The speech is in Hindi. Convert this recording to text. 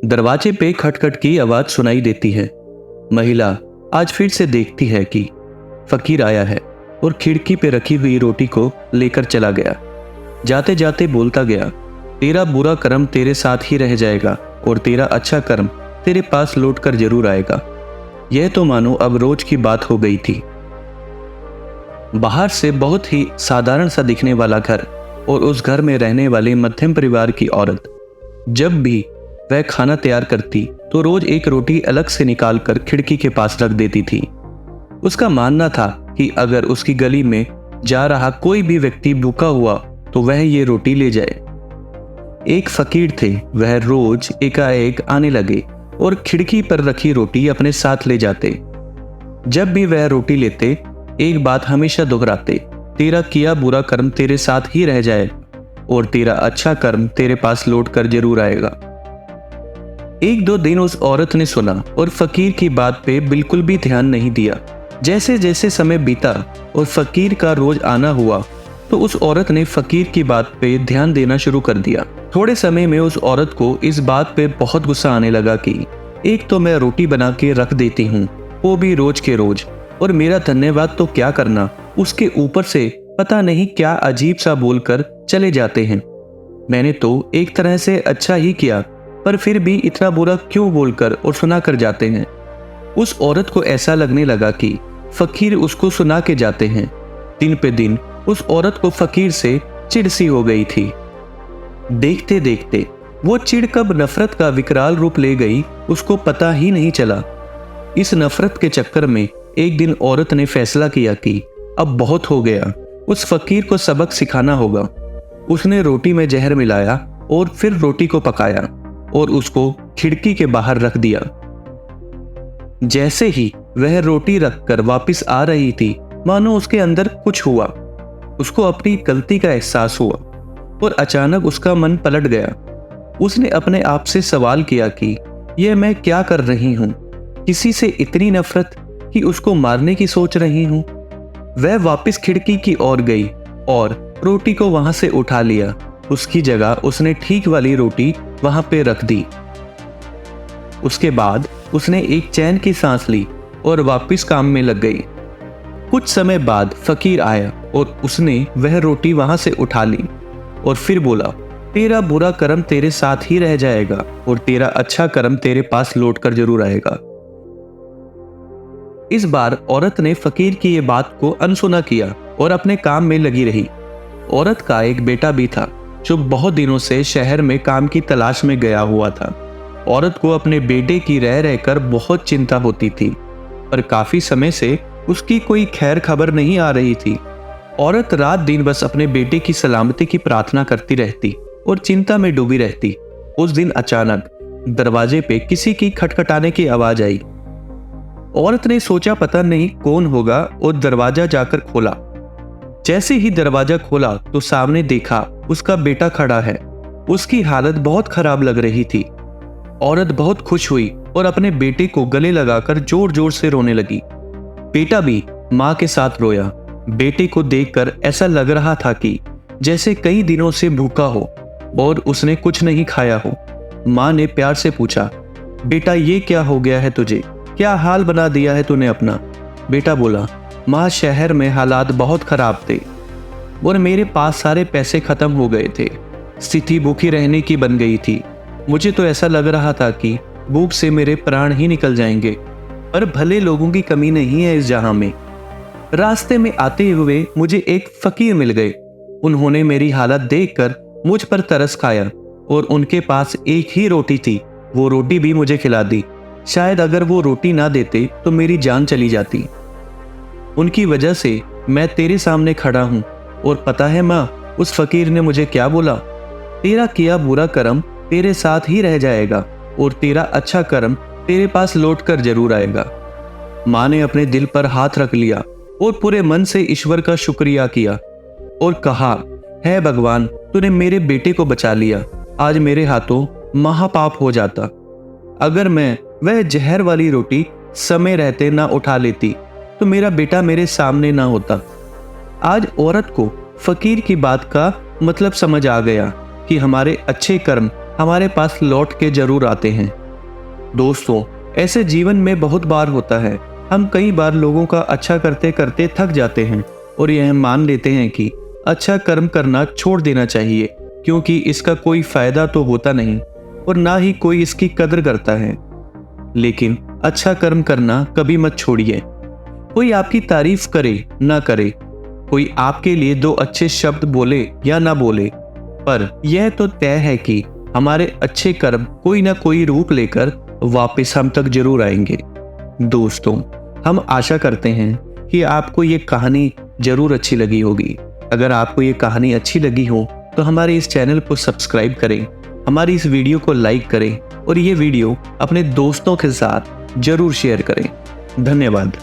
दरवाजे पे खटखट की आवाज सुनाई देती है। महिला आज फिर से देखती है कि फकीर आया है और खिड़की पे रखी हुई रोटी को लेकर चला गया। जाते जाते बोलता गया, तेरा बुरा कर्म तेरे साथ ही रह जाएगा और तेरा अच्छा कर्म तेरे पास लौट कर जरूर आएगा। यह तो मानो अब रोज की बात हो गई थी। बाहर से बहुत ही साधारण सा दिखने वाला घर और उस घर में रहने वाली मध्यम परिवार की औरत, जब भी वह खाना तैयार करती तो रोज एक रोटी अलग से निकालकर खिड़की के पास रख देती थी। उसका मानना था कि अगर उसकी गली में जा रहा कोई भी व्यक्ति भूखा हुआ तो वह ये रोटी ले जाए। एक फकीर थे, वह रोज एकाएक आने लगे और खिड़की पर रखी रोटी अपने साथ ले जाते। जब भी वह रोटी लेते एक बात हमेशा दोहराते, तेरा किया बुरा कर्म तेरे साथ ही रह जाए और तेरा अच्छा कर्म तेरे पास लौट कर जरूर आएगा। एक दो दिन उस औरत ने सुना और फकीर की बात पे बिल्कुल भी ध्यान नहीं दिया। जैसे जैसे समय बीता और फकीर का रोज आना हुआ तो उस औरत ने फकीर की बात पे ध्यान देना शुरू कर दिया। थोड़े समय में उस औरत को इस बात पे बहुत गुस्सा आने लगा कि एक तो मैं रोटी बना के रख देती हूँ, वो भी रोज के रोज, और मेरा धन्यवाद तो क्या करना, उसके ऊपर से पता नहीं क्या अजीब सा बोलकर चले जाते हैं। मैंने तो एक तरह से अच्छा ही किया, पर फिर भी इतना बुरा क्यों बोलकर और सुना कर जाते हैं। उस औरत को ऐसा लगने लगा कि फकीर उसको सुना के जाते हैं। दिन पे दिन उस औरत को फकीर से चिढ़ सी हो गई थी। देखते देखते वो चिढ़ कब नफरत का विकराल रूप ले गई उसको पता ही नहीं चला। इस नफरत के चक्कर में एक दिन औरत ने फैसला किया कि अब बहुत हो गया, उस फकीर को सबक सिखाना होगा। उसने रोटी में जहर मिलाया और फिर रोटी को पकाया और उसको खिड़की के बाहर रख दिया। जैसे ही वह रोटी रखकर वापस आ रही थी, मानो उसके अंदर कुछ हुआ। उसको अपनी गलती का एहसास हुआ और अचानक उसका मन पलट गया। उसने अपने आप से सवाल किया कि यह मैं क्या कर रही हूं? किसी से इतनी नफरत कि उसको मारने की सोच रही हूं। वह वापस खिड़की की ओर गई और रोटी को वहां से उठा लिया। उसकी जगह उसने ठीक वाली रोटी वहां पे रख दी। उसके बाद उसने एक चैन की सांस ली और वापस काम में लग गई। कुछ समय बाद फकीर आया और उसने वह रोटी वहां से उठा ली और फिर बोला, तेरा बुरा कर्म तेरे साथ ही रह जाएगा और तेरा अच्छा कर्म तेरे पास लौट कर जरूर आएगा। इस बार औरत ने फकीर की ये बात को अनसुना किया और अपने काम में लगी रही। औरत का एक बेटा भी था जो बहुत दिनों से शहर में काम की तलाश में गया हुआ था। औरत को अपने बेटे की रह रहकर बहुत चिंता होती थी, पर काफी समय से उसकी कोई खैर खबर नहीं आ रही थी। औरत रात दिन बस अपने बेटे की सलामती की प्रार्थना करती रहती और चिंता में डूबी रहती। उस दिन अचानक दरवाजे पे किसी की खटखटाने की आवाज आई। औरत ने सोचा पता नहीं कौन होगा और दरवाजा जाकर खोला। जैसे ही दरवाजा खोला तो सामने देखा उसका बेटा खड़ा है। उसकी हालत बहुत खराब लग रही थी। औरत बहुत खुश हुई और अपने बेटे को गले लगाकर जोर जोर से रोने लगी। बेटा भी माँ के साथ रोया। बेटे को देखकर ऐसा लग रहा था कि जैसे कई दिनों से भूखा हो और उसने कुछ नहीं खाया हो। माँ ने प्यार से पूछा, बेटा ये क्या हो गया है तुझे? क्या हाल बना दिया है तूने अपना? बेटा बोला, माँ शहर में हालात बहुत खराब थे और मेरे पास सारे पैसे खत्म हो गए थे। स्थिति भूखी रहने की बन गई थी। मुझे तो ऐसा लग रहा था कि भूख से मेरे प्राण ही निकल जाएंगे, पर भले लोगों की कमी नहीं है इस जहां में। रास्ते में आते हुए मुझे एक फकीर मिल गए। उन्होंने मेरी हालत देखकर मुझ पर तरस खाया और उनके पास एक ही रोटी थी। वो रोटी भी मुझे खिला दी। शायद अगर वो रोटी ना देते तो मेरी जान चली जाती। उनकी वजह से मैं तेरे सामने खड़ा हूं और पता है माँ, उस फकीर ने मुझे क्या बोला? तेरा किया बुरा कर्म तेरे साथ ही रह जाएगा और तेरा अच्छा कर्म तेरे पास लौट कर जरूर आएगा। माँ ने अपने दिल पर हाथ रख लिया और पूरे मन से ईश्वर का शुक्रिया किया और कहा, है भगवान, तूने मेरे बेटे को बचा लिया। आज मेरे हाथों महापाप हो जाता। अगर मैं वह जहर वाली रोटी समय रहते ना उठा लेती तो मेरा बेटा मेरे सामने ना होता। आज औरत को फकीर की बात का मतलब समझ आ गया कि हमारे अच्छे कर्म हमारे पास लौट के जरूर आते हैं। दोस्तों, ऐसे जीवन में बहुत बार होता है। हम कई बार लोगों का अच्छा करते करते थक जाते हैं और यह मान लेते हैं कि अच्छा कर्म करना छोड़ देना चाहिए, क्योंकि इसका कोई फायदा तो होता नहीं और ना ही कोई इसकी कदर करता है। लेकिन अच्छा कर्म करना कभी मत छोड़िए। कोई आपकी तारीफ करे ना करे, कोई आपके लिए दो अच्छे शब्द बोले या ना बोले, पर यह तो तय है कि हमारे अच्छे कर्म कोई ना कोई रूप लेकर वापस हम तक जरूर आएंगे। दोस्तों, हम आशा करते हैं कि आपको ये कहानी जरूर अच्छी लगी होगी। अगर आपको ये कहानी अच्छी लगी हो तो हमारे इस चैनल को सब्सक्राइब करें, हमारी इस वीडियो को लाइक करें और ये वीडियो अपने दोस्तों के साथ जरूर शेयर करें। धन्यवाद।